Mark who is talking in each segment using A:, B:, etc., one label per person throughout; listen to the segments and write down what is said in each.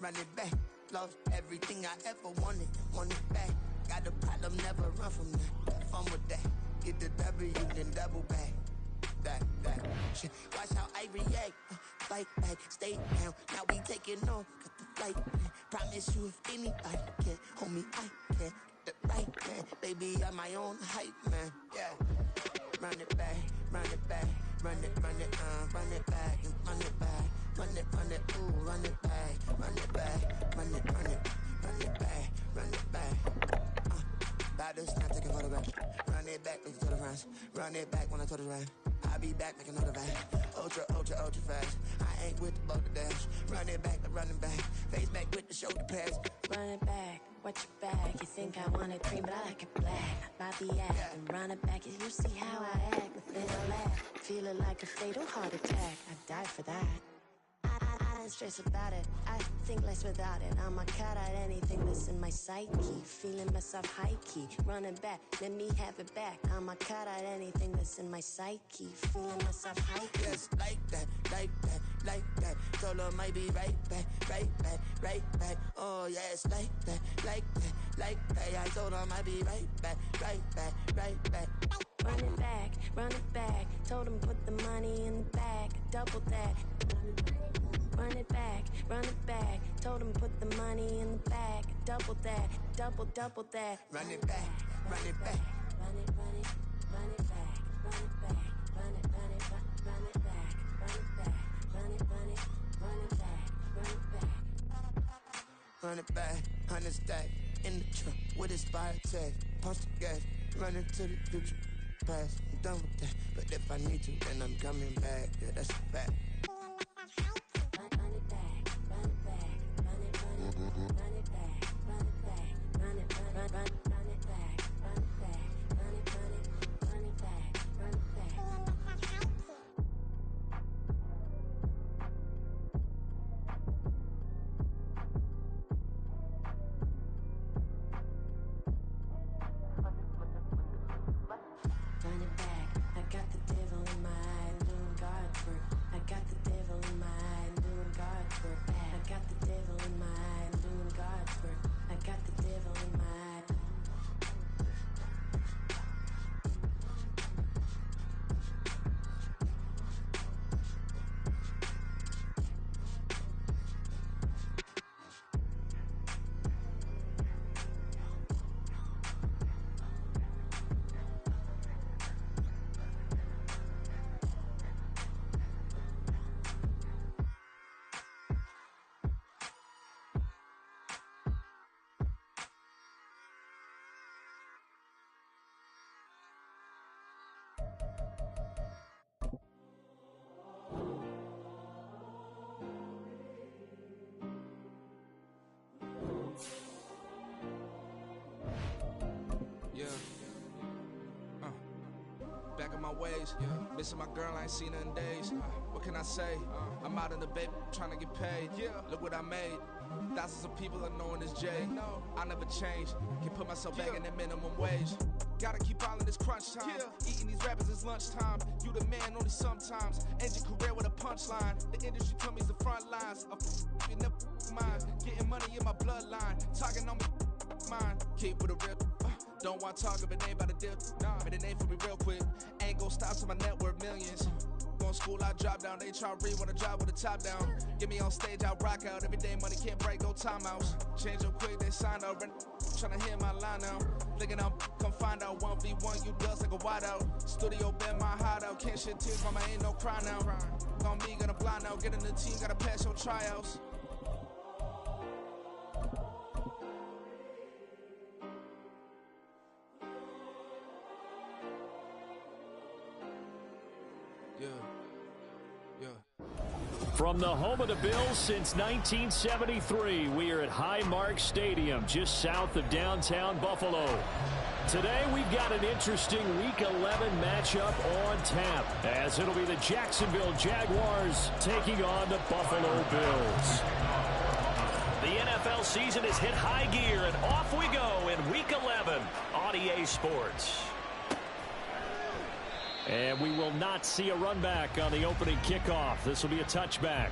A: run it back. Lost everything I ever wanted it back. Got a problem, never run from that. Have fun with that. Get the W, then double back. That shit. Watch how I react. Fight back, stay down. Now we taking off. Got the flight plan. Promise you, if anybody can, homie, I can. Get the right man. Baby, I'm my own hype man. Yeah. Run it back, run it back, run it back, and run it back, run it, ooh, run it back, run it back, run it back, run it back. About this time, take a photograph. Run it back, make it to the front. Run it back when I told it right. I'll be back, make another van. Ultra fast. I ain't with the boat to dash. Run it back, but running back. Face back with the shoulder pads.
B: Run it back, watch your back. You think I want it cream, but I like it black. Bobby act and run it back. You see how I act, but then I laugh. Feeling like a fatal heart attack. I'd die for that. I don't stress about it. I think less without it. I'ma cut out anything that's in my psyche. Feeling myself high key. Running back, let me have it back. I'ma cut out anything that's in my psyche. Feeling myself high key.
A: Yes, like that, like that, like that. Told her might be right back, right back, right back. Oh yes, like that, like that, like that. I told her might be right back, right back, right back.
B: Run it back. Told him put the money in the bag. Double that. Run it back. Told him put the money in the bag. Double that. Double that.
A: Run it back, run it back.
B: Run it back. Run it back. Run it back. Run it back. Run it back. Run it back.
A: Run it back, 100 stack. In the trunk with his fire tag. Punch the gas, running to the future. Past, I'm done with that. But if I need to, then I'm coming back. Yeah, that's a fact.
C: Back in my ways, missing my girl, I ain't seen her in days. What can I say? I'm out in the baby, trying to get paid. Look what I made. Thousands of people are knowing this Jay. I never change. Can put myself back in that minimum wage. Gotta keep all in this crunch time. Eating these rappers is lunchtime. You the man only sometimes. End your career with a punchline. The industry told me it's the front lines. You never mind. Getting money in my bloodline. Talking on me, mine. Keep with a real. Don't want to talk if it ain't about the deal. But it ain't for me real quick. Ain't gon' stop till my net worth millions. Going school, I drop down. They try to read when I drive with the top down. Get me on stage, I rock out. Every day money can't break, no timeouts. Change up quick, they sign up. Tryna hear my line now. Thinking I'm come find out 1v1, you dust like a wideout. Studio been my hideout. Can't shed tears, mama ain't no cry now. On me, gonna blind out. Get in the team, gotta pass your tryouts.
D: From the home of the Bills since 1973, we are at Highmark Stadium, just south of downtown Buffalo. Today, we've got an interesting Week 11 matchup on tap, as it'll be the Jacksonville Jaguars taking on the Buffalo Bills.
E: The NFL season has hit high gear, and off we go in Week 11 on EA Sports.
D: And we will not see a run back on the opening kickoff. This will be a touchback.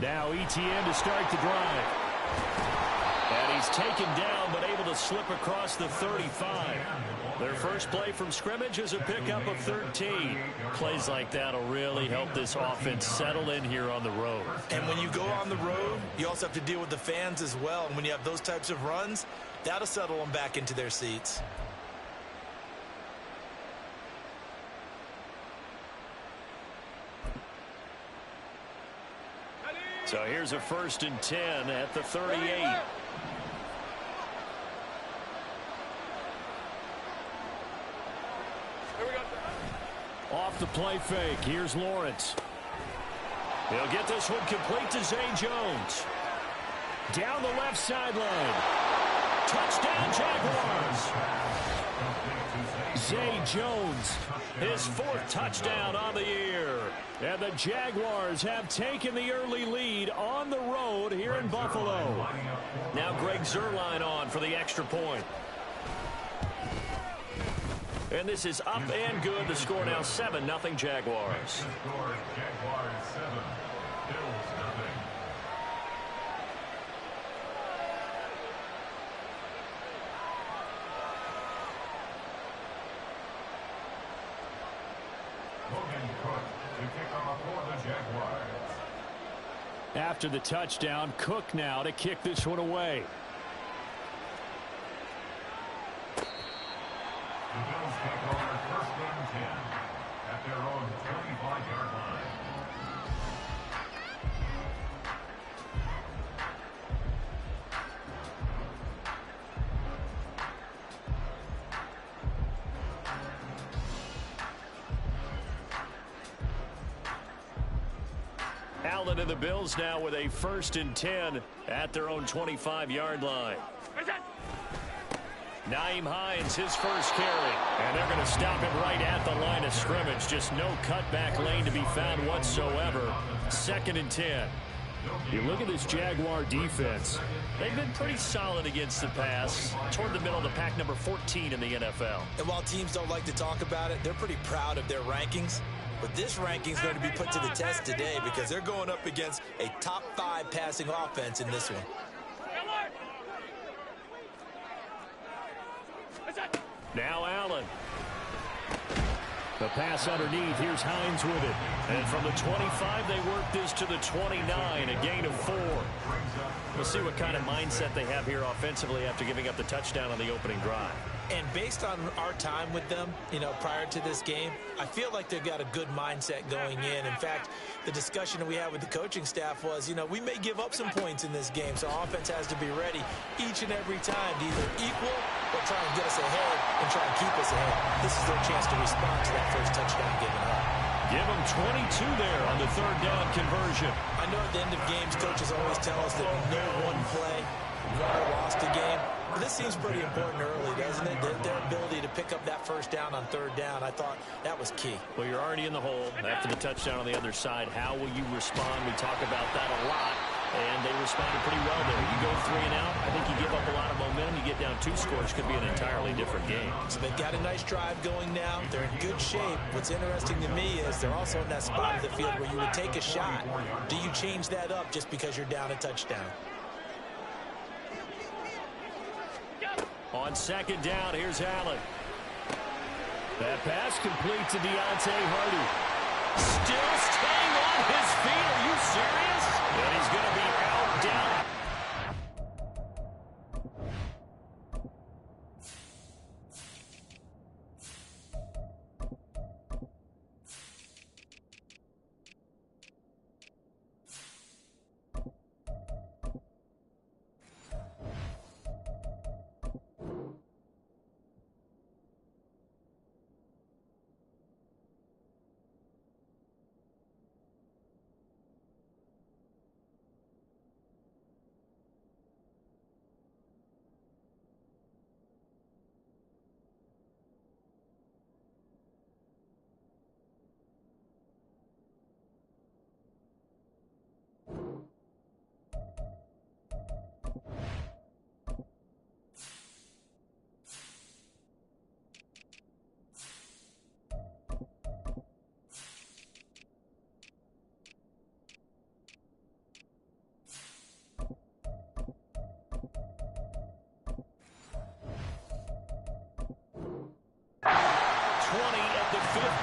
D: Now ETN to start the drive. And he's taken down, but able to slip across the 35. Their first play from scrimmage is a pickup of 13. Plays like that will really help this offense settle in here on the road.
F: And when you go on the road, you also have to deal with the fans as well. And when you have those types of runs, that'll settle them back into their seats.
D: So here's a 1st and 10 at the 38. Off the play fake. Here's Lawrence. He'll get this one complete to Zay Jones. Down the left sideline. Touchdown, Jaguars. Zay Jones, his 4th touchdown on the year. And the Jaguars have taken the early lead on the road here in Buffalo. Now Greg Zuerlein on for the extra point. And this is up and good. The score now 7-0 Jaguars. After the touchdown, Cook now to kick this one away.
G: The Bills take over 1st and 10 at their own 25-yard line.
D: Allen and the Bills now with a 1st and 10 at their own 25-yard line. Nyheim Hines, his first carry. And they're going to stop him right at the line of scrimmage. Just no cutback lane to be found whatsoever. 2nd and 10. You look at this Jaguar defense. They've been pretty solid against the pass. Toward the middle of the pack, number 14 in the NFL.
F: And while teams don't like to talk about it, they're pretty proud of their rankings. But this ranking is going to be put to the test today because they're going up against a top 5 passing offense in this one.
D: Now Allen. The pass underneath. Here's Hines with it. And from the 25, they work this to the 29, a gain of 4. We'll see what kind of mindset they have here offensively after giving up the touchdown on the opening drive.
F: And based on our time with them, prior to this game, I feel like they've got a good mindset going in. In fact, the discussion we had with the coaching staff was, we may give up some points in this game, so offense has to be ready each and every time to either equal or try and get us ahead and try and keep us ahead. This is their chance to respond to that first touchdown given up.
D: Give them 22 there on the 3rd down conversion.
F: I know at the end of games, coaches always tell us that no one play won or lost a game. But this seems pretty important early, doesn't it? Their ability to pick up that first down on 3rd down, I thought that was key.
D: Well, you're already in the hole after the touchdown on the other side. How will you respond? We talk about that a lot, and they responded pretty well there. You go 3 and out, I think you give up a lot of momentum. You get down 2 scores, could be an entirely different game.
F: So they've got a nice drive going now. They're in good shape. What's interesting to me is they're also in that spot of the field where you would take a shot. Do you change that up just because you're down a touchdown?
D: On 2nd down, here's Allen. That pass complete to Deontay Hardy. Still staying on his feet. Are you serious? And he's going to be out down.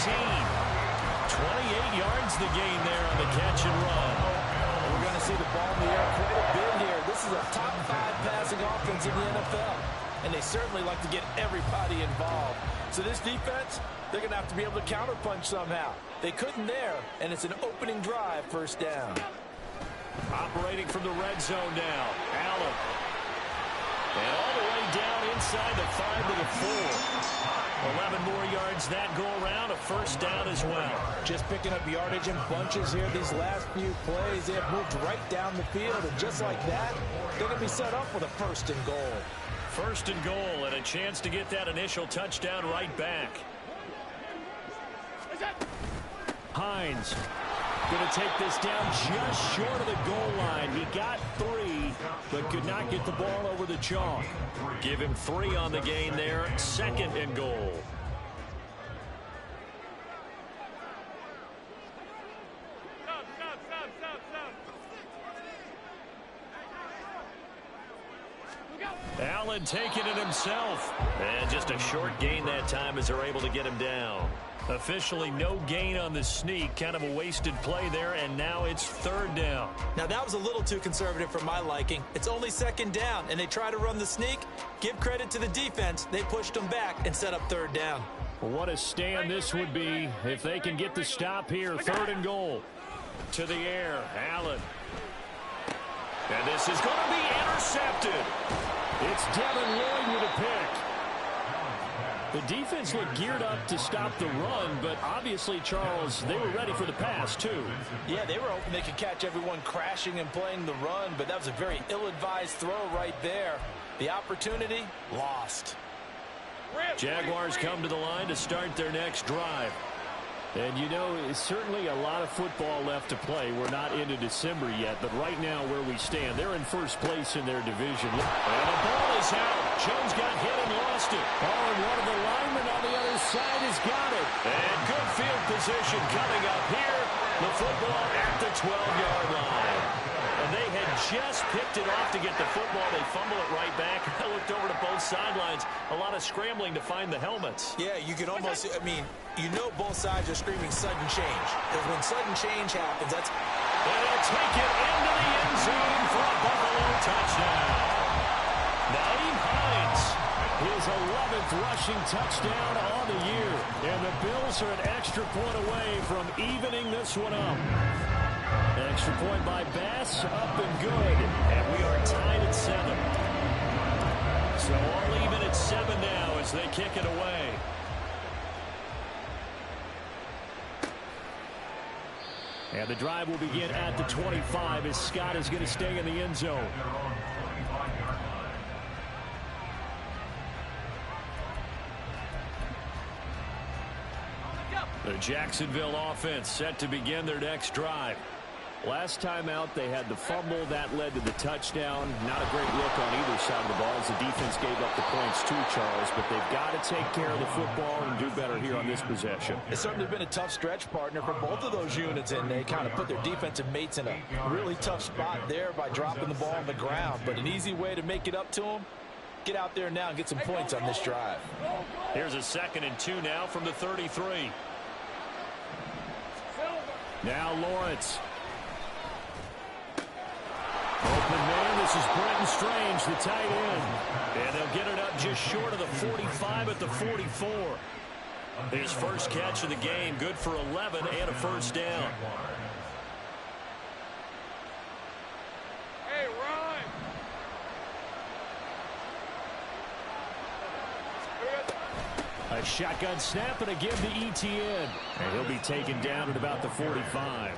E: 28 yards the gain there on the catch and run.
F: We're going to see the ball in the air quite a bit here. This is a top 5 passing offense in the NFL, and they certainly like to get everybody involved. So this defense, they're going to have to be able to counterpunch somehow. They couldn't there, and it's an opening drive, first down.
E: Operating from the red zone now, Allen. And all the way down inside the 5 to the 4. 11 more yards that go around, a first down as well.
F: Just picking up yardage in bunches here these last few plays. They have moved right down the field, and just like that, they're going to be set up with a first and goal.
E: First and goal, and a chance to get that initial touchdown right back. Hines going to take this down just short of the goal line. He got 3, but could not get the ball over the chalk. Give him 3 on the gain there. Second and goal. Allen taking it himself. And just a short gain that time as they're able to get him down. Officially no gain on the sneak. Kind of a wasted play there, and now it's third down.
F: Now that was a little too conservative for my liking. It's only second down, and they try to run the sneak. Give credit to the defense. They pushed them back and set up third down.
D: What a stand this would be if they can get the stop here. Third and goal.
E: To the air, Allen. And this is going to be intercepted.
D: It's Devin Lloyd with a pick. The defense looked geared up to stop the run, but obviously, Charles, they were ready for the pass, too.
F: Yeah, they were hoping they could catch everyone crashing and playing the run, but that was a very ill-advised throw right there. The opportunity, lost.
E: Jaguars come to the line to start their next drive.
D: And, you know, certainly a lot of football left to play. We're not into December yet, but right now where we stand, they're in first place in their division.
E: And the ball is out. Jones got hit and lost it.
D: Oh, and one of the linemen on the other side has got it.
E: And good field position coming up here. The football at the 12-yard line. And they had just picked it off to get the football. They fumble it right back. I looked over to both sidelines. A lot of scrambling to find the helmets.
F: Yeah, you can almost, I mean, you know both sides are screaming sudden change. Because when sudden change happens, that's...
E: And they'll take it into the end zone for a Buffalo touchdown. Naeem Hines, his 11th rushing touchdown on the year. And the Bills are an extra point away from evening this one up. An extra point by Bass, up and good. And we are tied at 7. So all even at 7 now as they kick it away.
D: And the drive will begin at the 25 as Scott is going to stay in the end zone.
E: The Jacksonville offense set to begin their next drive.
D: Last time out, they had the fumble. That led to the touchdown. Not a great look on either side of the ball as the defense gave up the points too, Charles. But they've got to take care of the football and do better here on this possession.
F: It's certainly been a tough stretch, partner, for both of those units, and they kind of put their defensive mates in a really tough spot there by dropping the ball on the ground. But an easy way to make it up to them, get out there now and get some points on this drive.
E: Here's a 2nd and 2 now from the 33.
D: Now Lawrence. Open man, this is Brenton Strange, the tight end.
E: And they'll get it up just short of the 45 at the 44. His first catch of the game, good for 11 and a first down.
H: Hey, Ryan!
D: A shotgun snap and a give to ETN. And he'll be taken down at about the 45.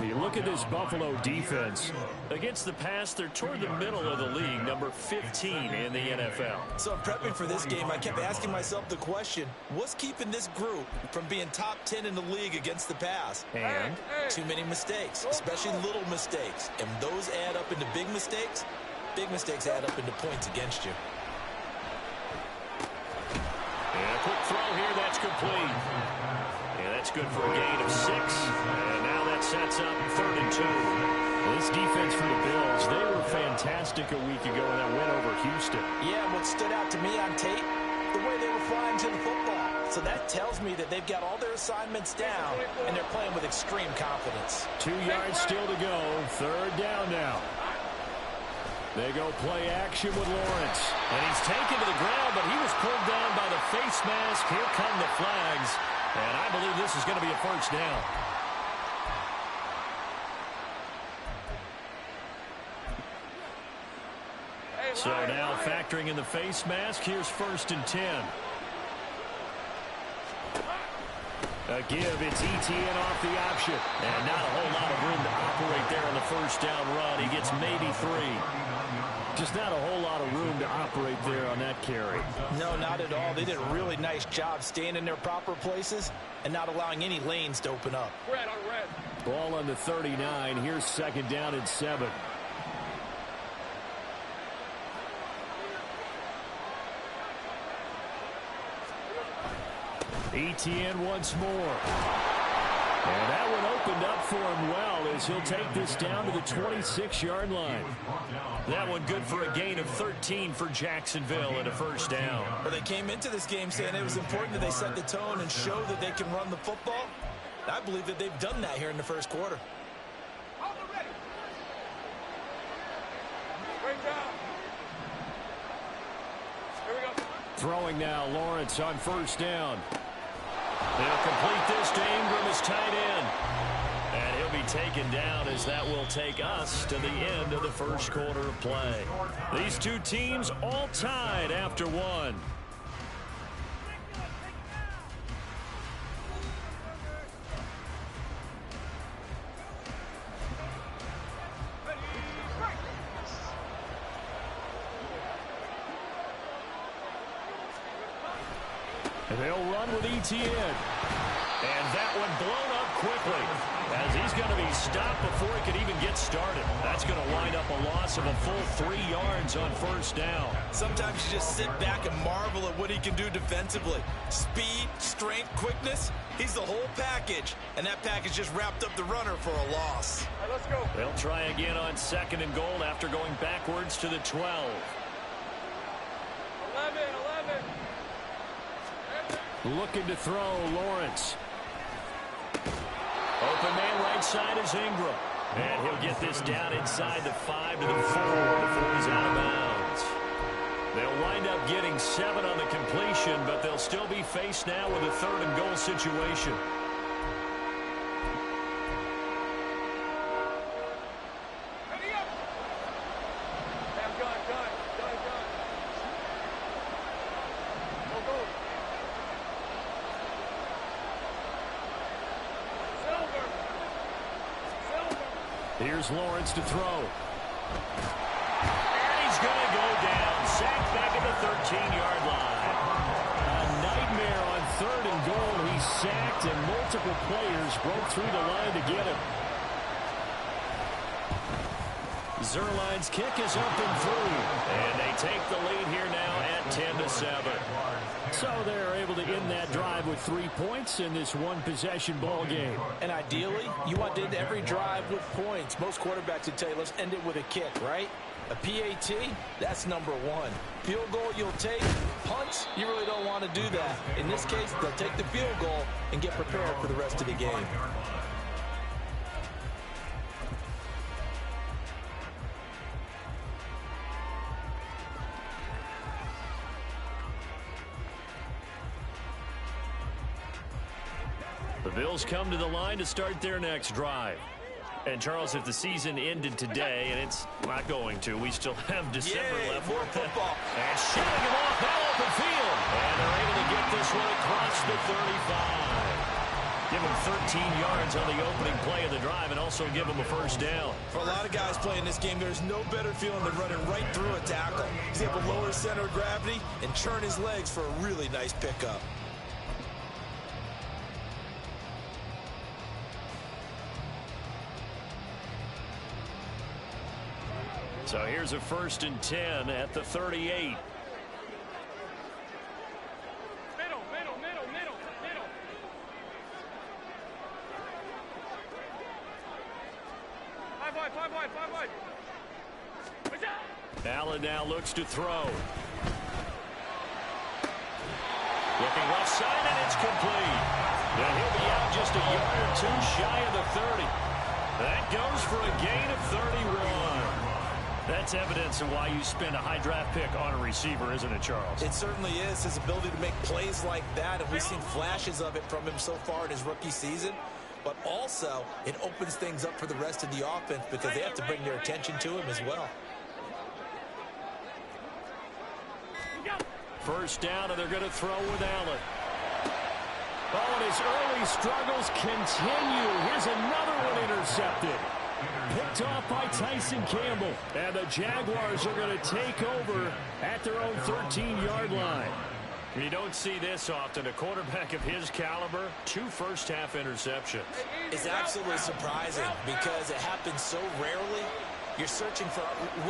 D: You look at this Buffalo defense.
E: Against the pass, they're toward the middle of the league, number 15 in the NFL.
F: So in prepping for this game, I kept asking myself the question, what's keeping this group from being top 10 in the league against the pass?
D: And
F: too many mistakes, especially little mistakes. And those add up into big mistakes. Big mistakes add up into points against you.
E: And a quick throw here, that's complete. Yeah, that's good for a gain of 6. And now that sets up 3rd and 2.
D: This defense for the Bills, they were fantastic a week ago in that win over Houston.
F: Yeah, what stood out to me on tape, the way they were flying to the football. So that tells me that they've got all their assignments down, and they're playing with extreme confidence.
D: 2 yards still to go. Third down now. They go play action with Lawrence. And he's taken to the ground, but he was pulled down by the face mask. Here come the flags. And I believe this is going to be a first down. So now factoring in the face mask, here's 1st and 10. A give, it's ETN off the option. And not a whole lot of room to operate there on the first down run. He gets maybe 3. Just not a whole lot of room to operate there on that carry.
F: No, not at all. They did a really nice job staying in their proper places and not allowing any lanes to open up.
D: Ball on the 39. Here's 2nd down and 7. ETN once more. And that one opened up for him well as he'll take this down to the 26-yard line. That one good for a gain of 13 for Jacksonville and a first down.
F: Well, they came into this game saying it was important that they set the tone and show that they can run the football. I believe that they've done that here in the first quarter.
D: Throwing now, Lawrence on first down. They'll complete this to Ingram as tight end. And he'll be taken down as that will take us to the end of the first quarter of play. These two teams all tied after one. And they'll run with ETN. And that one blown up quickly as he's going to be stopped before he could even get started. That's going to wind up a loss of a full 3 yards on first down.
F: Sometimes you just sit back and marvel at what he can do defensively. Speed, strength, quickness, he's the whole package. And that package just wrapped up the runner for a loss.
A: All right, let's go.
D: They'll try again on 2nd and goal after going backwards to the 12.
A: 11.
D: Looking to throw, Lawrence. Open man right side is Ingram. And he'll get this down inside the 5 to the 4 before he's out of bounds. They'll wind up getting 7 on the completion, but they'll still be faced now with a 3rd and goal situation. Here's Lawrence to throw. And he's going to go down. Sacked back at the 13-yard line. A nightmare on 3rd and goal. He's sacked, and multiple players broke through the line to get him. Zuerlein's kick is up and through. And they take the lead here now at 10-7. So they're able to end that drive with 3 points in this one-possession ball game.
F: And ideally, you want to end every drive with points. Most quarterbacks would tell you, let's end it with a kick, right? A PAT, that's number 1. Field goal, you'll take. Punts, you really don't want to do that. In this case, they'll take the field goal and get prepared for the rest of the game.
D: The Bills come to the line to start their next drive. And, Charles, if the season ended today, and it's not going to, we still have December left.
F: More football.
D: And shooting him off that open field. And they're able to get this one across the 35. Give him 13 yards on the opening play of the drive and also give him a first down.
F: For a lot of guys playing this game, there's no better feeling than running right through a tackle. He's able to lower his center of gravity and churn his legs for a really nice pickup.
D: So here's a 1st and 10 at the 38.
A: Middle. 5 wide.
D: Allen now looks to throw.
E: Looking left side, and it's complete. And he'll be out just a yard or two shy of the 30. That goes for a gain of 31. That's evidence of why you spend a high draft pick on a receiver, isn't it, Charles?
F: It certainly is. His ability to make plays like that, and we've seen flashes of it from him so far in his rookie season. But also, it opens things up for the rest of the offense because they have to bring their attention to him as well.
E: First down, and they're going to throw with Allen. Oh, and his early struggles continue. Here's another one intercepted. Picked off by Tyson Campbell. And the Jaguars are going to take over at their own 13-yard line. You don't see this often. A quarterback of his caliber, 2 first-half interceptions.
F: It's absolutely surprising because it happens so rarely. You're searching for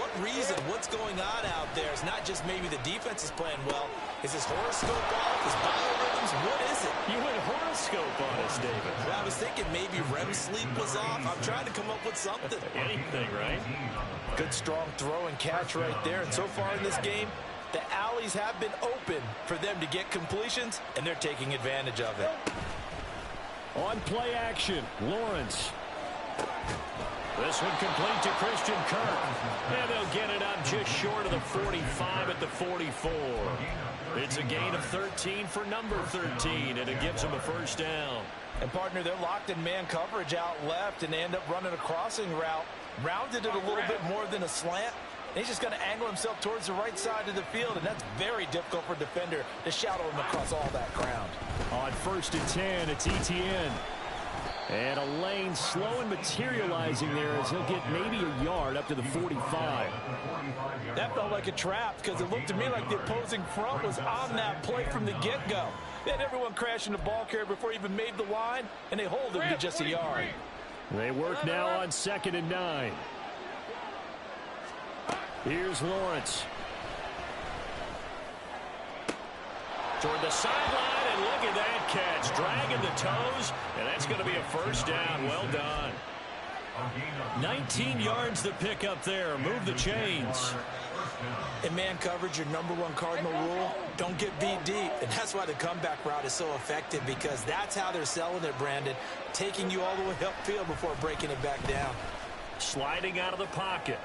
F: what reason, what's going on out there. It's not just maybe the defense is playing well. Is his horoscope off? His biorhythms? What is it?
E: You went horoscope on us, David.
F: Well, I was thinking maybe REM sleep was off. I'm trying to come up with something.
E: Anything, right?
F: Good strong throw and catch right there. And so far in this game, the alleys have been open for them to get completions, and they're taking advantage of it.
E: On play action, Lawrence. This one complete to Christian Kirk. And they'll get it up just short of the 45 at the 44. It's a gain of 13 for number 13, and it gives them a first down.
F: And, partner, they're locked in man coverage out left, and they end up running a crossing route. Rounded it a little bit more than a slant. And he's just going to angle himself towards the right side of the field, and that's very difficult for a defender to shadow him across all that ground.
E: On 1st and 10, it's Etienne. And a lane slow and materializing there as he'll get maybe a yard up to the 45.
F: That felt like a trap because it looked to me like the opposing front was on that play from the get-go. They had everyone crashing the ball carrier before he even made the line, and they hold him to just a yard.
E: They work now on 2nd and 9. Here's Lawrence. Toward the sideline, and look at that catch. Dragging the toes, and that's going to be a first down. Well done. 19 yards to pick up there. Move the chains.
F: In man coverage, your #1 cardinal rule, don't get beat deep. And that's why the comeback route is so effective, because that's how they're selling it, Brandon. Taking you all the way upfield before breaking it back down.
E: Sliding out of the pocket.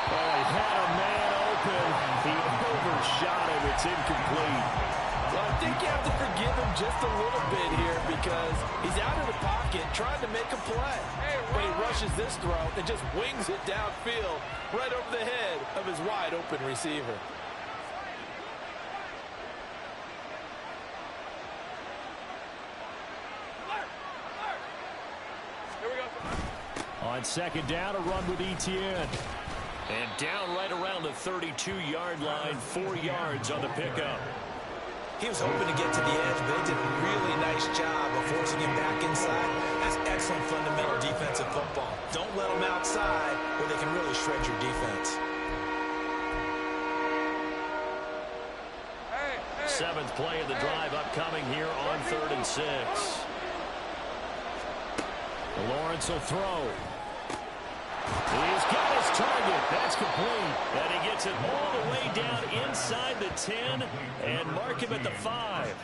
E: Oh, he had a man open. He overshot him. It's incomplete.
F: Well, I think you have to forgive him just a little bit here because he's out of the pocket trying to make a play. But he rushes this throw and just wings it downfield right over the head of his wide-open receiver.
E: On 2nd down, a run with Etienne. And down right around the 32-yard line, 4 yards on the pickup.
F: He was hoping to get to the edge, but they did a really nice job of forcing him back inside. That's excellent fundamental defensive football. Don't let them outside where they can really shred your defense.
E: 7th play of the drive upcoming here on 3rd and 6. Lawrence will throw. He's got his target. That's complete. And he gets it all the way down inside the 10 and mark him at the 5.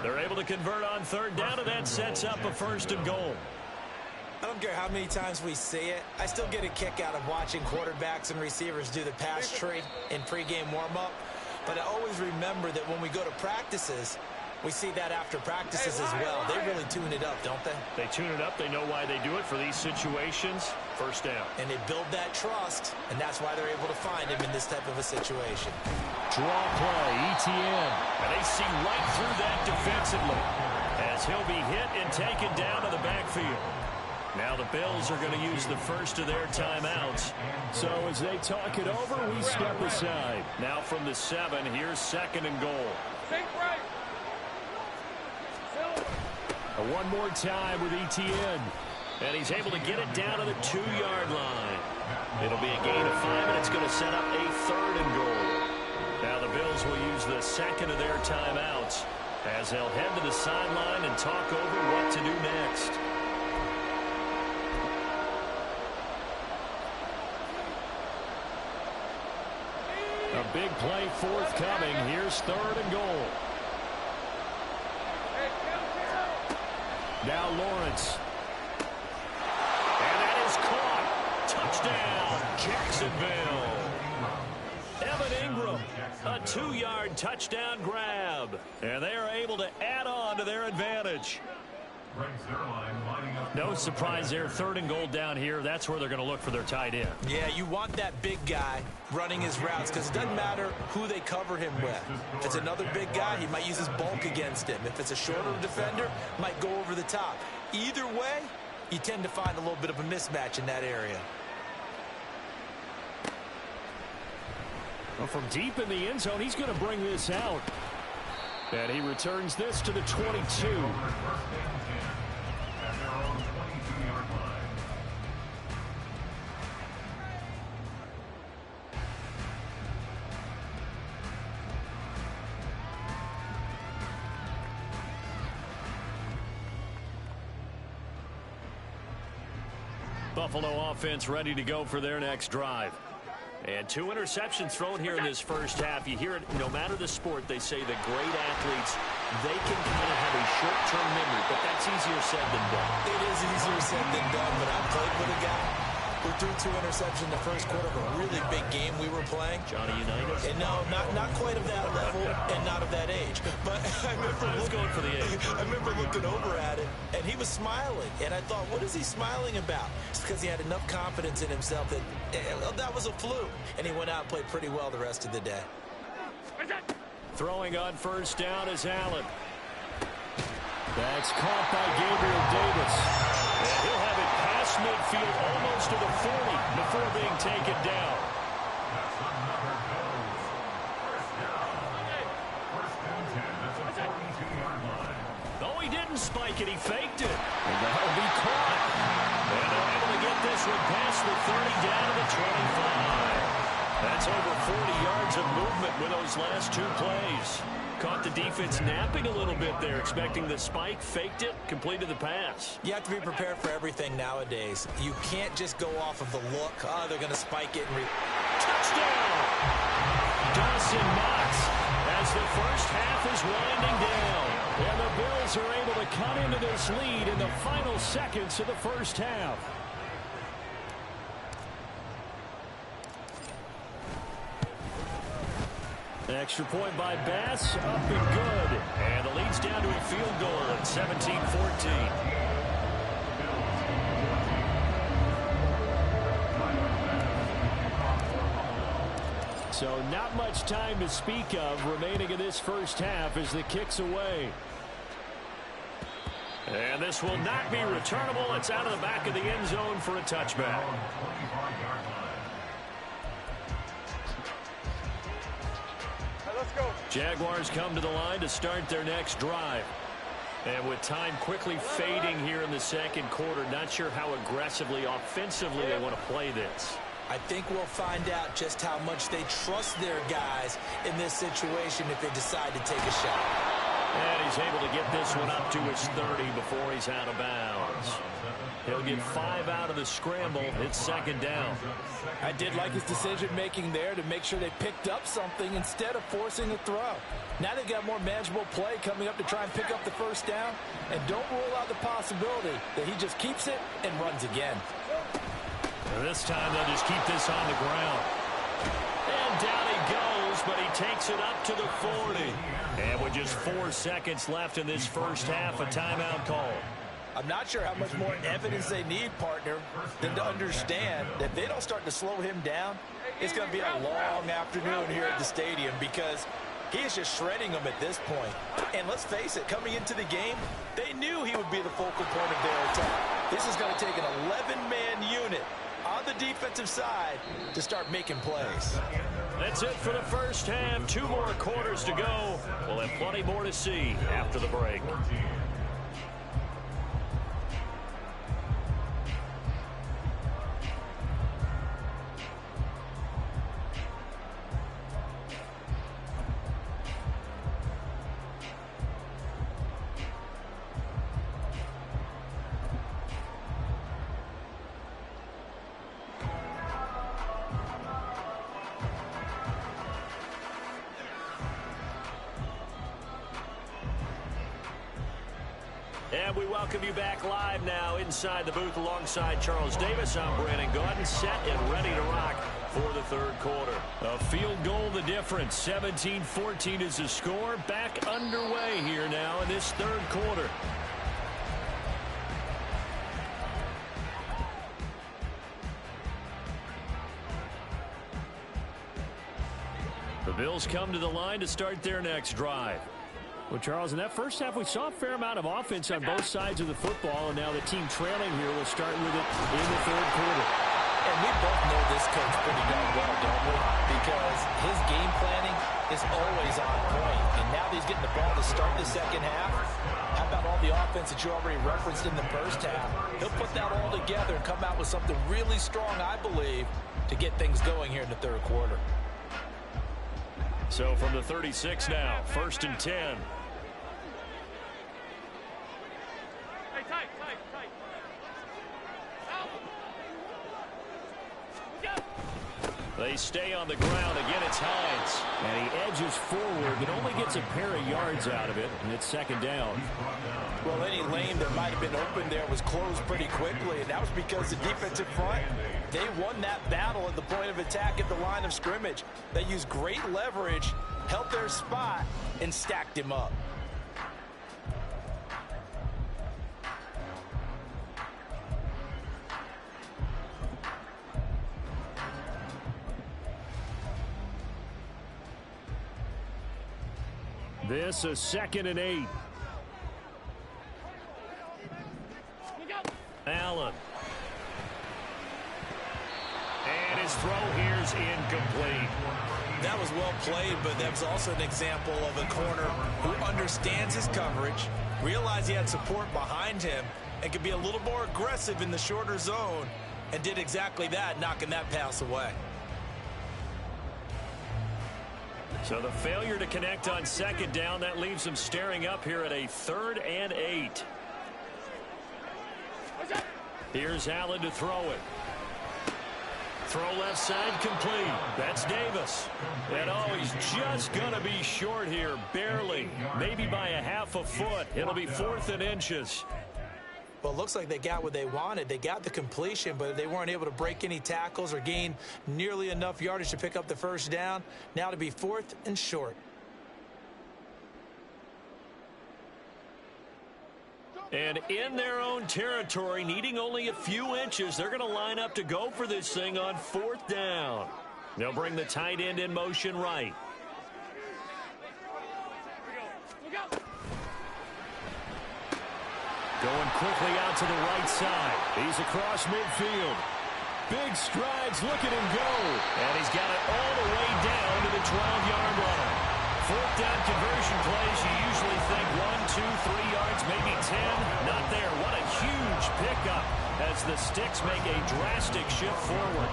E: They're able to convert on 3rd down, and that sets up a 1st and goal.
F: I don't care how many times we see it. I still get a kick out of watching quarterbacks and receivers do the pass tree in pregame warm-up. But I always remember that when we go to practices, we see that after practices as well. They really tune it up, don't they?
E: They tune it up. They know why they do it for these situations. First down.
F: And they build that trust, and that's why they're able to find him in this type of a situation.
E: Draw play, Etienne. And they see right through that defensively as he'll be hit and taken down to the backfield. Now the Bills are going to use the first of their timeouts. So as they talk it over, we step aside. Now from the 7, here's 2nd and goal. One more time with Etienne. And he's able to get it down to the 2-yard line. It'll be a gain of 5, and it's going to set up a 3rd and goal. Now the Bills will use the 2nd of their timeouts as they'll head to the sideline and talk over what to do next. A big play forthcoming. Here's 3rd and goal.
D: Now Lawrence. And that is caught. Touchdown, Jacksonville. Evan Ingram, a 2-yard touchdown grab. And they are able to add on to their advantage. No surprise there. 3rd and goal down here. That's where they're going to look for their tight end.
F: Yeah, you want that big guy running his routes because it doesn't matter who they cover him with. If it's another big guy, he might use his bulk against him. If it's a shorter defender, might go over the top. Either way, you tend to find a little bit of a mismatch in that area.
D: Well, from deep in the end zone, he's going to bring this out. And he returns this to the 22. Buffalo offense ready to go for their next drive. And 2 interceptions thrown here in this first half. You hear it, no matter the sport, they say that great athletes, they can kind of have a short-term memory, but that's easier said than done.
F: It is easier said than done, but I played with a guy who threw 2 interceptions in the first quarter of a really big game we were playing.
D: Johnny Unitas?
F: And no, not quite of that level and not of that age. But I remember looking over at it, and he was smiling. And I thought, what is he smiling about? It's because he had enough confidence in himself that that was a fluke. And he went out and played pretty well the rest of the day.
D: Throwing on first down is Allen. That's caught by Gabriel Davis. And he'll have it past midfield almost to the 40 before being taken down. No, he didn't spike it. He faked it. And that'll be caught. And they're able to get this one past the 30 down to the 25. That's over 40 yards of movement with those last 2 plays. Caught the defense napping a little bit there, expecting the spike, faked it, completed the pass.
F: You have to be prepared for everything nowadays. You can't just go off of the look. Oh, they're going to spike it.
D: Touchdown! Dawson Knox as the first half is winding down. And the Bills are able to cut into this lead in the final seconds of the first half. Extra point by Bass, up and good. And the lead's down to a field goal at 17-14. So not much time to speak of remaining in this first half as the kick's away. And this will not be returnable. It's out of the back of the end zone for a touchback. Jaguars come to the line to start their next drive. And with time quickly fading here in the second quarter, not sure how aggressively, offensively they want to play this.
F: I think we'll find out just how much they trust their guys in this situation if they decide to take a shot.
D: And he's able to get this one up to his 30 before he's out of bounds. He'll get 5 out of the scramble. It's second down.
F: I did like his decision-making there to make sure they picked up something instead of forcing a throw. Now they've got more manageable play coming up to try and pick up the first down. And don't rule out the possibility that he just keeps it and runs again.
D: And this time they'll just keep this on the ground. And down he goes, but he takes it up to the 40. And with just 4 seconds left in this first half, a timeout call.
F: I'm not sure how much more evidence they need, partner, than to understand that if they don't start to slow him down, it's going to be a long afternoon here at the stadium because he is just shredding them at this point. And let's face it, coming into the game, they knew he would be the focal point of their attack. This is going to take an 11-man unit on the defensive side to start making plays.
D: That's it for the first half. 2 more quarters to go. We'll have plenty more to see after the break. And we welcome you back live now inside the booth alongside Charles Davis. I'm Brandon Gaudin, set and ready to rock for the third quarter. A field goal the difference. 17-14 is the score. Back underway here now in this third quarter. The Bills come to the line to start their next drive. Well, Charles, in that first half, we saw a fair amount of offense on both sides of the football, and now the team trailing here will start with it in the third quarter.
F: And we both know this coach pretty darn well, don't we? Because his game planning is always on point. And now that he's getting the ball to start the second half, how about all the offense that you already referenced in the first half? He'll put that all together and come out with something really strong, I believe, to get things going here in the third quarter.
D: So from the 36 now, 1st and 10. They stay on the ground. Again, it's Hines. And he edges forward, but only gets a pair of yards out of it, and it's second down.
F: Well, any lane that might have been open there was closed pretty quickly, and that was because the defensive front, they won that battle at the point of attack at the line of scrimmage. They used great leverage, held their spot, and stacked him up.
D: This is 2nd and 8. Allen. And his throw here's incomplete.
F: That was well played, but that was also an example of a corner who understands his coverage, realized he had support behind him, and could be a little more aggressive in the shorter zone, and did exactly that, knocking that pass away.
D: So the failure to connect on second down, that leaves them staring up here at a 3rd and 8. Here's Allen to throw it. Throw left side complete. That's Davis. And oh, he's just going to be short here, barely. Maybe by a half a foot. It'll be 4th and inches.
F: Well, it looks like they got what they wanted. They got the completion, but they weren't able to break any tackles or gain nearly enough yardage to pick up the first down. Now to be 4th and short.
D: And in their own territory, needing only a few inches, they're going to line up to go for this thing on 4th down. They'll bring the tight end in motion right. Going quickly out to the right side. He's across midfield. Big strides. Look at him go. And he's got it all the way down to the 12-yard line. 4th down conversion plays. You usually think 1, 2, 3 yards, maybe 10. Not there. What a huge pickup as the Sticks make a drastic shift forward.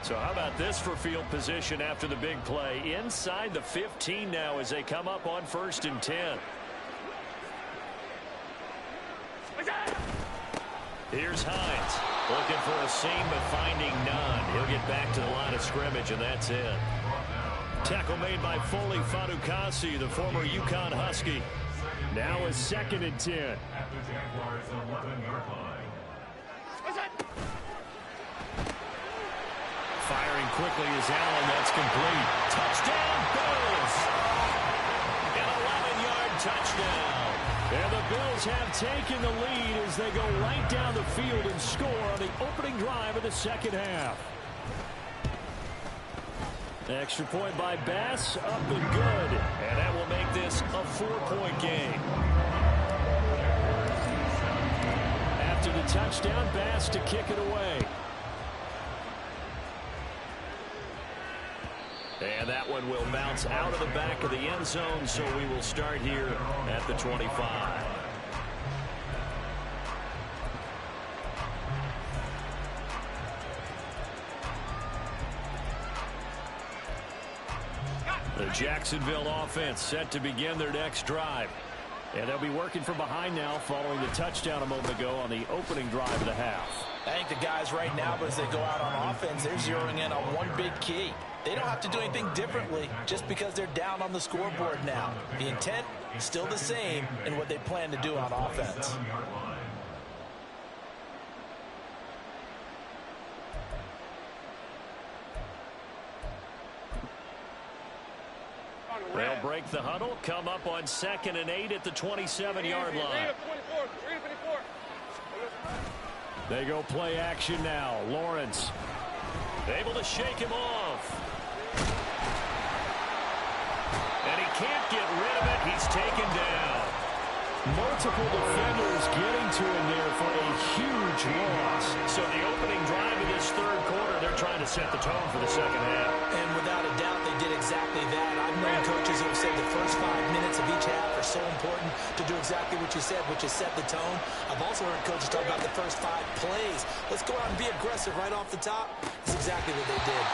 D: So how about this for field position after the big play? Inside the 15 now as they come up on 1st and 10. Here's Hines. Looking for a seam but finding none. He'll get back to the line of scrimmage, and that's it. Tackle made by Foley Fadukasi, the former UConn Husky. Now is 2nd and 10.
G: At the Jaguars' 11-yard line.
D: Firing quickly is Allen. That's complete. Touchdown, Bills! An 11-yard touchdown. And the Bills have taken the lead as they go right down the field and score on the opening drive of the second half. Extra point by Bass, up and good. And that will make this a 4-point game. After the touchdown, Bass to kick it away. And that one will bounce out of the back of the end zone, so we will start here at the 25. The Jacksonville offense set to begin their next drive. And they'll be working from behind now following the touchdown a moment ago on the opening drive of the half.
F: I think the guys right now, as they go out on offense, they're zeroing in on one big key. They don't have to do anything differently just because they're down on the scoreboard now. The intent is still the same in what they plan to do on offense.
D: They'll break the huddle, come up on 2nd and 8 at the 27-yard line. They go play action now. Lawrence able to shake him off. And he can't get rid of it. He's taken down. Multiple defenders getting to him there for a huge loss. So the opening drive of this third quarter, they're trying to set the tone for the second half.
F: And without a doubt, they did exactly that. I've known coaches who have said the first 5 minutes of each half are so important to do exactly what you said, which is set the tone. I've also heard coaches talk about the first 5 plays. Let's go out and be aggressive right off the top. That's exactly what they did.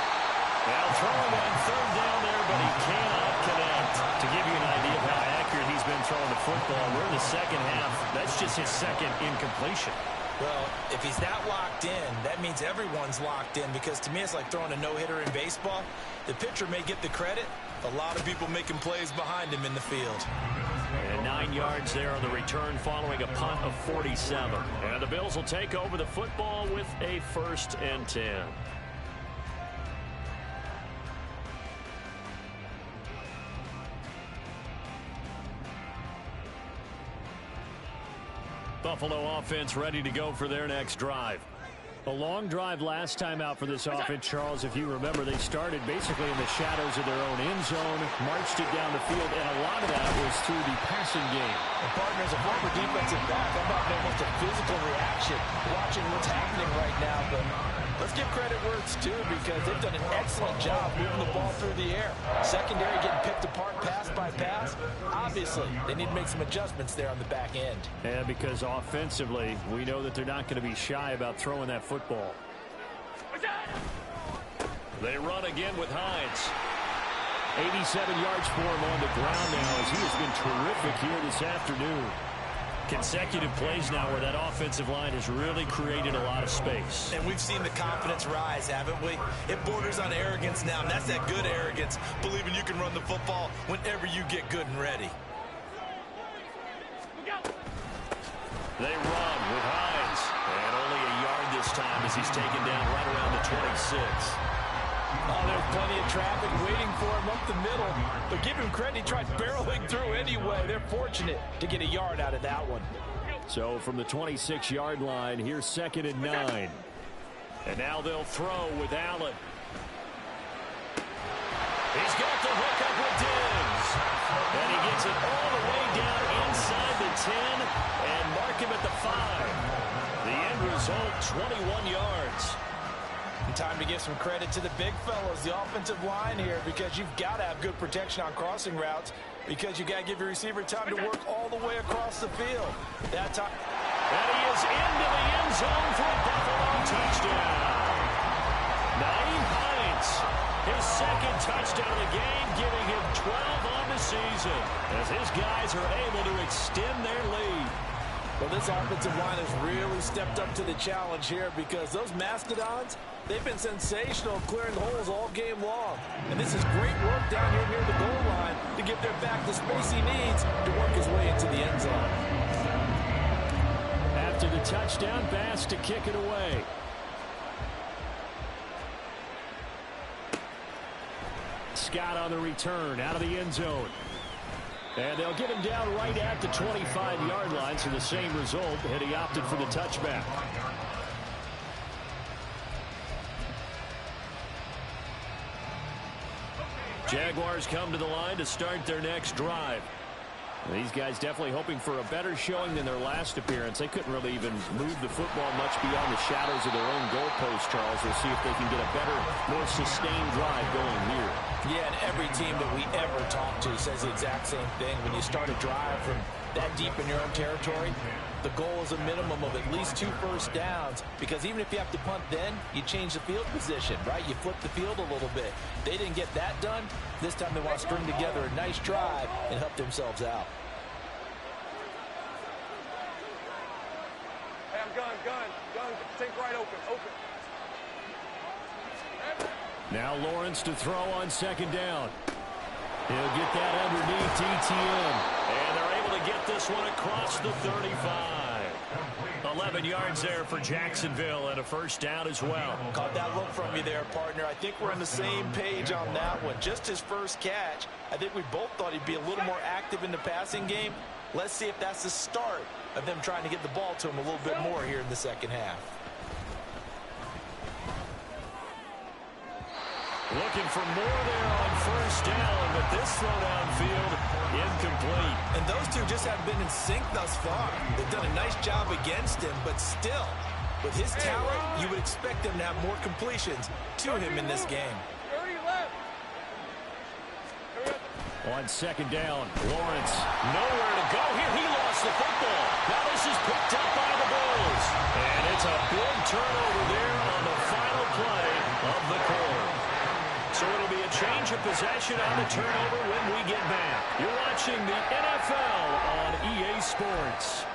D: Well, throwing on third down there, but he cannot connect. To give you an idea of how accurate he's been throwing the football, we're in the second half. That's just his second incompletion.
F: Well, if he's that locked in, that means everyone's locked in, because to me it's like throwing a no-hitter in baseball. The pitcher may get the credit. A lot of people making plays behind him in the field.
D: And 9 yards there on the return following a punt of 47. And the Bills will take over the football with a 1st and 10. Buffalo offense ready to go for their next drive. A long drive last time out for this offense, Charles. If you remember, they started basically in the shadows of their own end zone, marched it down the field, and a lot of that was through the passing game.
F: And partners, a former defensive back, I'm not almost a physical reaction watching what's happening right now, but let's give credit where it's due, because they've done an excellent job moving the ball through the air. Secondary getting picked apart pass by pass. Obviously, they need to make some adjustments there on the back end.
D: And because offensively, we know that they're not going to be shy about throwing that football. They run again with Hines. 87 yards for him on the ground now, as he has been terrific here this afternoon. Consecutive plays now where that offensive line has really created a lot of space.
F: And we've seen the confidence rise, haven't we? It borders on arrogance now, and that's that good arrogance, believing you can run the football whenever you get good and ready.
D: They run with Hines, and only a yard this time as he's taken down right around the 26.
F: Oh, there's plenty of traffic waiting for him up the middle. But give him credit, he tried barreling through anyway. They're fortunate to get a yard out of that one.
D: So from the 26-yard line, here's 2nd and 9. And now they'll throw with Allen. He's got the hook up with Diggs. And he gets it all the way down inside the 10 and mark him at the 5. The end result, 21 yards.
F: And time to give some credit to the big fellas, the offensive line here, because you've got to have good protection on crossing routes, because you got to give your receiver time to work all the way across the field. That time,
D: and he is into the end zone for a Buffalo touchdown. Naeem Hines, his 2nd touchdown of the game, giving him 12 on the season, as his guys are able to extend their lead.
F: Well, this offensive line has really stepped up to the challenge here, because those Mastodons, they've been sensational clearing holes all game long. And this is great work down here near the goal line to give their back the space he needs to work his way into the end zone.
D: After the touchdown, Bass to kick it away. Scott on the return out of the end zone. And they'll get him down right at the 25-yard line, so the same result, and he opted for the touchback. Jaguars come to the line to start their next drive. These guys definitely hoping for a better showing than their last appearance. They couldn't really even move the football much beyond the shadows of their own goalpost, Charles. We'll see if they can get a better, more sustained drive going here.
F: Yeah, and every team that we ever talk to says the exact same thing. When you start a drive from that deep in your own territory, the goal is a minimum of at least 2 first downs, because even if you have to punt then, you change the field position, right? You flip the field a little bit. They didn't get that done. This time they want to string together a nice drive and help themselves out.
D: Now Lawrence to throw on second down. He'll get that underneath ETN. And they're able to get this one across the 35. 11 yards there for Jacksonville and a first down as well.
F: Caught that look from you there, partner. I think we're on the same page on that one. Just his first catch. I think we both thought he'd be a little more active in the passing game. Let's see if that's the start of them trying to get the ball to him a little bit more here in the second half.
D: Looking for more there on first down, but this throw downfield incomplete.
F: And those two just haven't been in sync thus far. They've done a nice job against him, but still, with his talent, you would expect them to have more completions to him in this game.
D: On second down, Lawrence nowhere to go here. He lost the football. Now this is picked up by the Bills. And it's a big turnover there on the final play of the quarter. So it'll be a change of possession on the turnover when we get back. You're watching the NFL on EA Sports.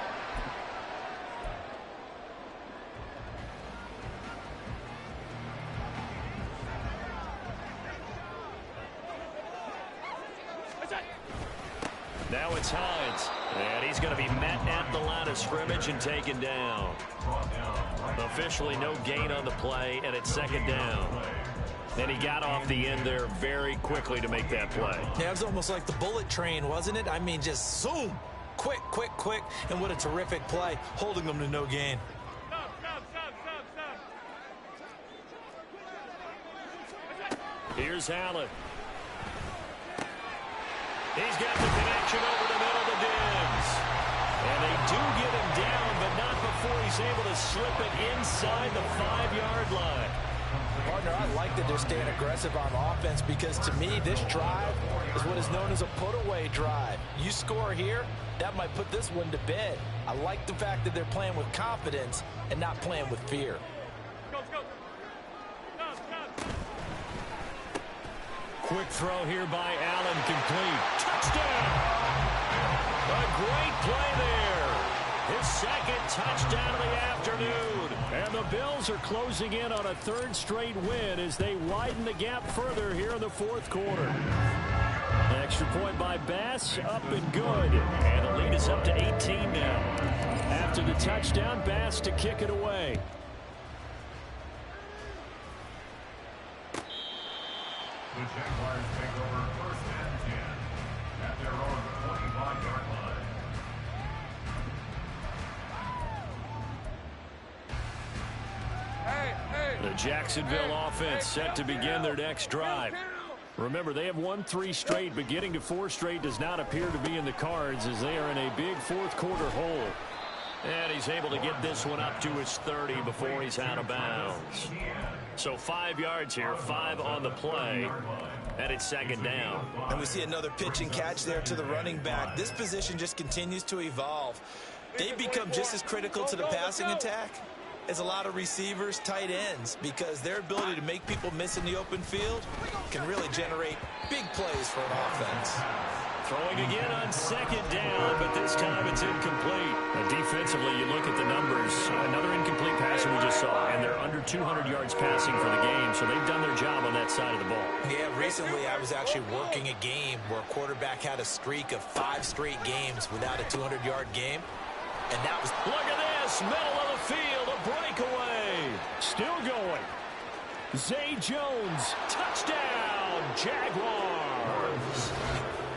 D: Now it's Hines, and he's going to be met at the line of scrimmage and taken down. Officially no gain on the play, and it's second down. And he got off the end there very quickly to make that play.
F: Yeah, it was almost like the bullet train, wasn't it? I mean, just zoom. Quick, quick, quick. And what a terrific play, holding them to no gain.
D: Here's Allen. He's got the connection over the middle to Diggs. And they do get him down, but not before he's able to slip it inside the 5-yard line.
F: Partner, I like that they're staying aggressive on offense because to me, this drive is what is known as a put-away drive. You score here, that might put this one to bed. I like the fact that they're playing with confidence and not playing with fear.
D: Quick throw here by Allen, complete. Touchdown! A great play there. His second touchdown of the afternoon. And the Bills are closing in on a third straight win as they widen the gap further here in the fourth quarter. An extra point by Bass, up and good. And the lead is up to 18 now. After the touchdown, Bass to kick it away.
G: The Jaguars take over first and 10 at their own 25-yard line.
D: The Jacksonville offense set to begin their next drive. Remember, they have won 3 straight, but getting to 4 straight does not appear to be in the cards as they are in a big fourth quarter hole. And he's able to get this one up to his 30 before he's out of bounds. So 5 yards here, 5 on the play, and it's second down.
F: And we see another pitch and catch there to the running back. This position just continues to evolve. They've become just as critical to the passing attack as a lot of receivers, tight ends, because their ability to make people miss in the open field can really generate big plays for an offense.
D: Throwing again on second down, but this time it's incomplete. Defensively, you look at the numbers. Another incomplete pass we just saw, and they're under 200 yards passing for the game, so they've done their job on that side of the ball.
F: Yeah, recently I was actually working a game where a quarterback had a streak of 5 straight games without a 200-yard game, and that was...
D: Look at this, middle of the field, a breakaway. Still going. Zay Jones, touchdown, Jaguars.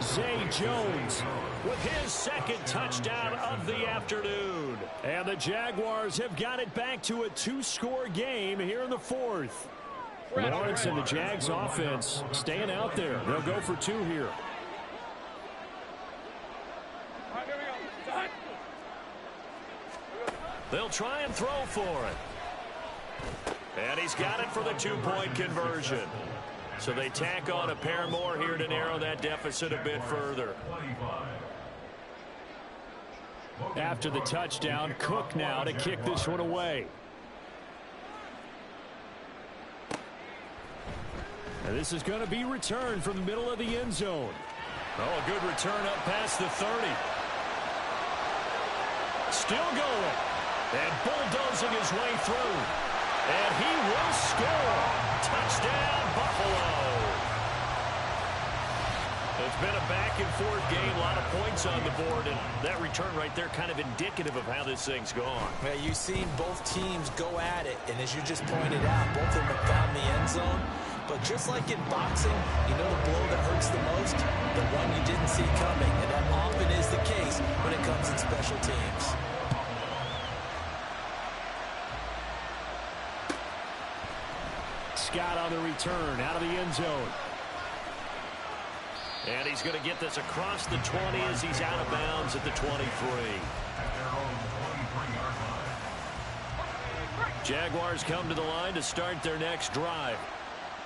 D: Zay Jones with his second touchdown of the afternoon. And the Jaguars have got it back to a 2-score game here in the fourth. Lawrence and the Jags offense staying out there. They'll go for 2 here. They'll try and throw for it. And he's got it for the 2-point conversion. So they tack on a pair more here to narrow that deficit a bit further. After the touchdown, Cook now to kick this one away. And this is going to be returned from the middle of the end zone. Oh, a good return up past the 30. Still going. And bulldozing his way through.
E: And he will score. Touchdown, Buffalo. It's been a back-and-forth game, a lot of points on the board, and that return right there kind of indicative of how this thing's gone.
F: Yeah, you've seen both teams go at it, and as you just pointed out, both of them have found the end zone. But just like in boxing, you know the blow that hurts the most? The one you didn't see coming, and that often is the case when it comes in special teams.
D: Scott on the return, out of the end zone.
E: And he's going to get this across the 20 as he's out of bounds at the 23. Jaguars come to the line to start their next drive.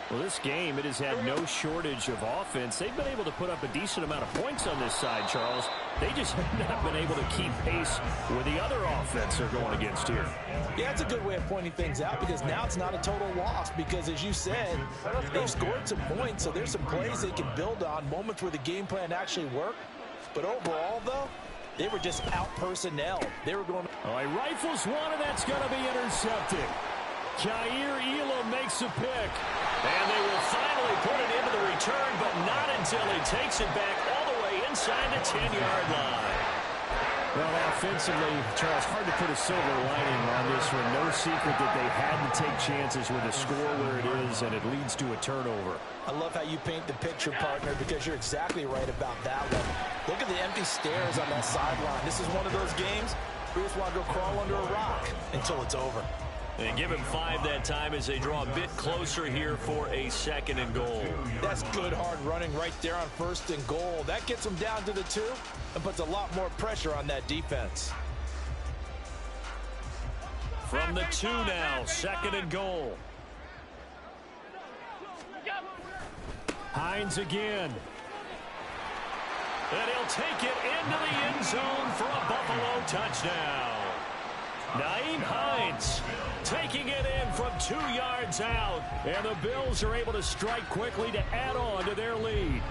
D: Well, this game, it has had no shortage of offense. They've been able to put up a decent amount of points on this side, Charles. They just have not been able to keep pace with the other offense they're going against here.
F: Yeah, it's a good way of pointing things out because now it's not a total loss because, as you said, they've scored some points, so there's some plays they can build on, moments where the game plan actually worked. But overall, though, they were just out-personnel. They were going...
D: All right, rifles one, and that's going to be intercepted. Jair Elam makes a pick.
E: And they will finally put it into the return, but not until he takes it back all the way inside the 10-yard line.
D: Well, offensively, Charles, hard to put a silver lining on this one. No secret that they had to take chances with the score where it is, and it leads to a turnover.
F: I love how you paint the picture, partner, because you're exactly right about that one. Look at the empty stairs on that sideline. This is one of those games where you just want to go crawl under a rock until it's over.
E: And give him 5 that time as they draw a bit closer here for a 2nd and goal.
F: That's good hard running right there on 1st and goal. That gets them down to the 2 and puts a lot more pressure on that defense.
E: From the 2 now, 2nd and goal.
D: Hines again.
E: And he'll take it into the end zone for a Buffalo touchdown. Nyheim Hines taking it in from 2 yards out.
D: And the Bills are able to strike quickly to add on to their lead.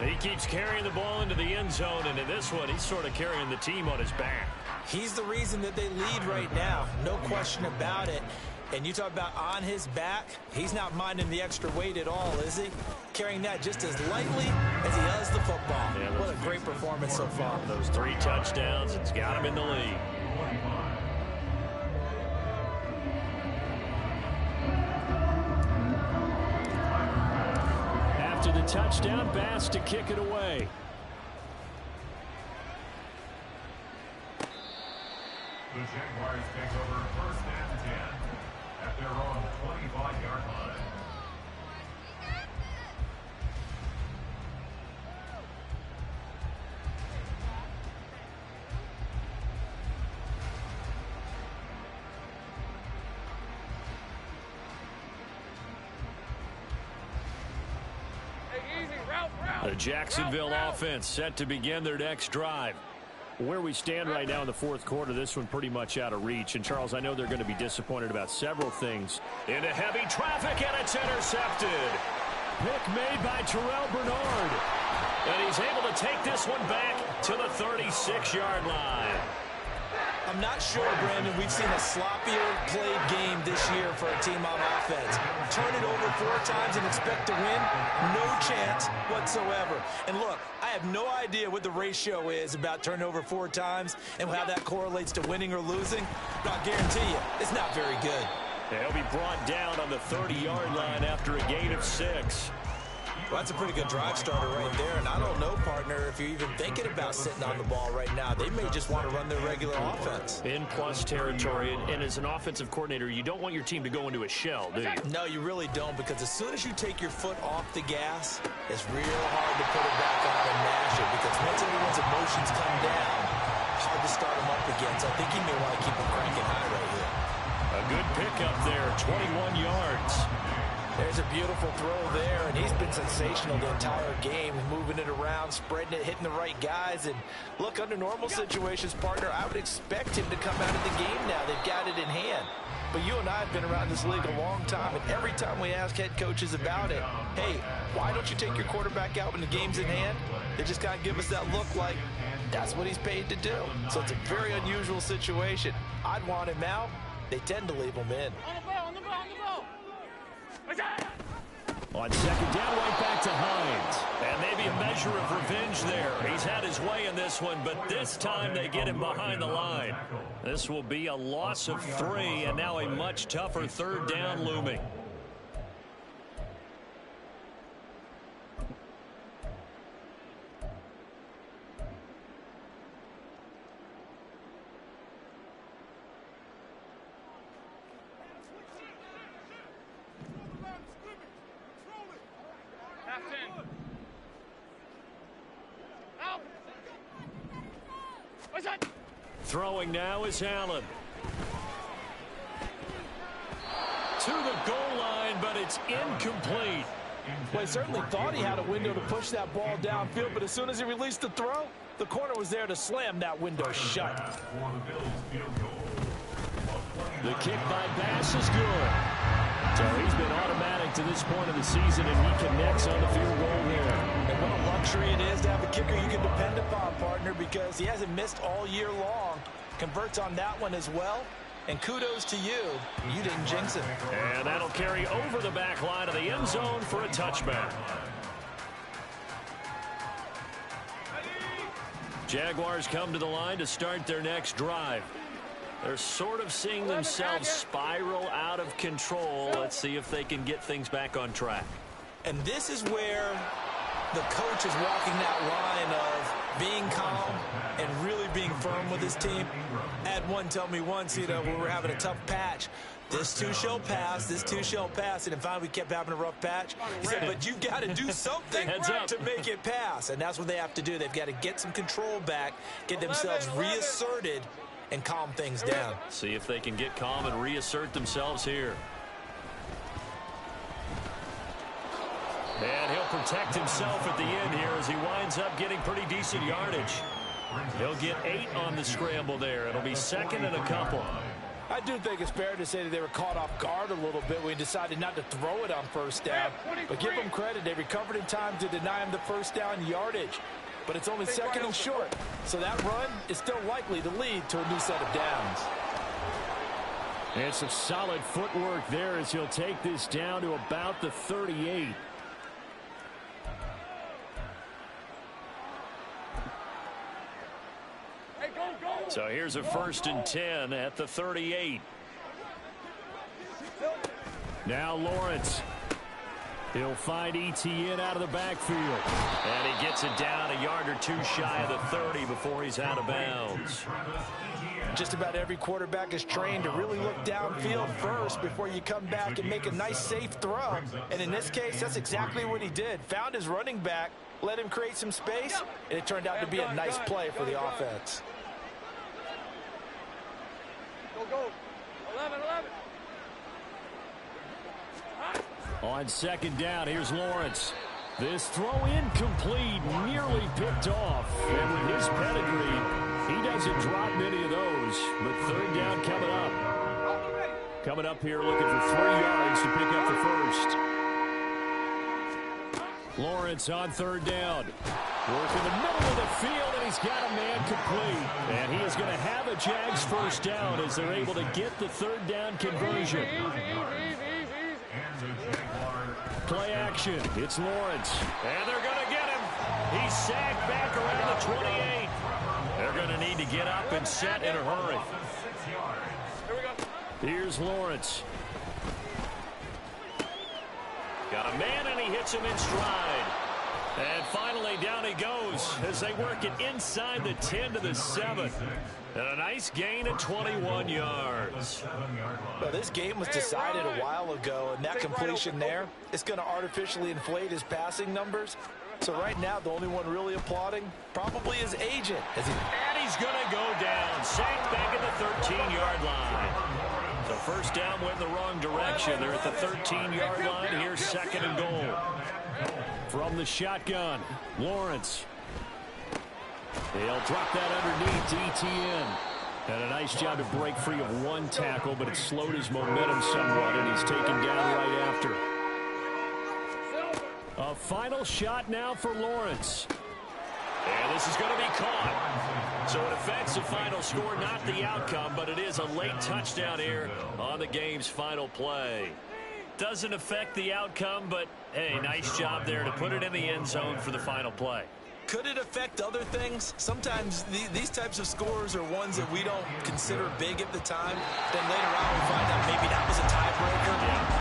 E: He keeps carrying the ball into the end zone, and in this one, he's sort of carrying the team on his back.
F: He's the reason that they lead right now. No question about it. And you talk about on his back, he's not minding the extra weight at all, is he? Carrying that just as lightly as he does the football. Yeah, what a great performance so far.
E: Those 3 touchdowns, it's got him in the lead.
D: After the touchdown, Bass to kick it away.
G: The Jaguars take over 1st and 10 at their own 25-yard line.
D: The Jacksonville offense set to begin their next drive. Where we stand right now in the 4th quarter, this one pretty much out of reach. And, Charles, I know they're going to be disappointed about several things.
E: Into heavy traffic, and it's intercepted.
D: Pick made by Terrell Bernard.
E: And he's able to take this one back to the 36-yard line.
F: I'm not sure, Brandon, we've seen a sloppier played game this year for a team on offense. Turn it over 4 times and expect to win? No chance whatsoever. And look, I have no idea what the ratio is about turning over 4 times and how that correlates to winning or losing, but I'll guarantee you, it's not very good.
E: And he'll be brought down on the 30-yard line after a gain of 6.
F: Well, that's a pretty good drive starter right there, and I don't know, partner, if you're even thinking about sitting on the ball right now. They may just want to run their regular offense.
E: In plus territory, and as an offensive coordinator, you don't want your team to go into a shell, do you?
F: No, you really don't, because as soon as you take your foot off the gas, it's real hard to put it back on and mash it, because once everyone's emotions come down, hard to start them up again. So I think you may want to keep them cranking high right here.
E: A good pickup there, 21 yards.
F: There's a beautiful throw there, and he's been sensational the entire game, moving it around, spreading it, hitting the right guys. And look, under normal situations, partner, I would expect him to come out of the game now. They've got it in hand. But you and I have been around this league a long time, and every time we ask head coaches about it, hey, why don't you take your quarterback out when the game's in hand? They just kind of give us that look like that's what he's paid to do. So it's a very unusual situation. I'd want him out. they tend to leave them in.
D: On second down, right back to Hines.
E: And maybe a measure of revenge there. He's had his way in this one, but this time they get him behind the line. This will be a loss of 3, and now a much tougher third down looming. Throwing now is Allen. To the goal line, but it's incomplete.
F: Well, he certainly thought he had a window to push that ball downfield, but as soon as he released the throw, the corner was there to slam that window shut.
D: The kick by Bass is good. So he's been automatic to this point of the season, and he connects on the field goal there.
F: And what a luxury it is to have a kicker you can depend upon, partner, because he hasn't missed all year long. Converts on that one as well. And kudos to you. You didn't jinx it.
E: And that'll carry over the back line of the end zone for a touchback. Jaguars come to the line to start their next drive. They're sort of seeing themselves spiral out of control. Let's see if they can get things back on track.
F: And this is where the coach is walking that line of being calm and really being firm with his team. I had one tell me once, we were having a tough patch. This too shall pass, this too shall pass. And then finally we kept having a rough patch. He said, but you've got to do something to make it pass. And that's what they have to do. They've got to get some control back, get themselves reasserted, and calm things down.
E: See if they can get calm and reassert themselves here. And he'll protect himself at the end here as he winds up getting pretty decent yardage. He'll get 8 on the scramble there. It'll be second and a couple.
F: I do think it's fair to say that they were caught off guard a little bit when he decided not to throw it on first down. But give them credit. They recovered in time to deny him the first down yardage. But it's only second and short. So that run is still likely to lead to a new set of downs.
D: And some solid footwork there as he'll take this down to about the 38.
E: So here's a 1st and 10 at the 38.
D: Now Lawrence. He'll find ETN out of the backfield.
E: And he gets it down a yard or 2 shy of the 30 before he's out of bounds.
F: Just about every quarterback is trained to really look downfield first before you come back and make a nice, safe throw. And in this case, that's exactly what he did. Found his running back, let him create some space, and it turned out to be a nice play for the offense.
H: Go. 11.
D: On second down, here's Lawrence. This throw incomplete, nearly picked off. And with his pedigree, he doesn't drop many of those. But third down coming up. Coming up here looking for 3 yards to pick up the first. Lawrence on third down. Work in the middle of the field, and he's got a man complete. And he is going to have a Jags first down as they're able to get the third down conversion. Play action. It's Lawrence.
E: And they're going to get him. He's sacked back around the 28. They're going to need to get up and set in a hurry.
H: Here we go.
D: Here's Lawrence.
E: Got a man, and he hits him in stride. And finally, down he goes as they work it inside the 10 to the 7. And a nice gain of 21 yards.
F: Well, this game was decided a while ago, and that completion there is going to artificially inflate his passing numbers. So right now, the only one really applauding probably his agent.
E: And he's going to go down. Sacked back at the 13-yard line. So first down went in the wrong direction. They're at the 13-yard line. Here's second and goal.
D: From the shotgun, Lawrence. He'll drop that underneath to ETN. And a nice job to break free of one tackle, but it slowed his momentum somewhat, and he's taken down right after. A final shot now for Lawrence.
E: And this is going to be caught. So an
D: affects the final score, not the outcome, but it is a late touchdown here on the game's final play. Doesn't affect the outcome, but, hey, nice job there to put it in the end zone for the final play.
F: Could it affect other things? Sometimes these types of scores are ones that we don't consider big at the time. Then later on we find out maybe that was a tiebreaker.
D: Yeah.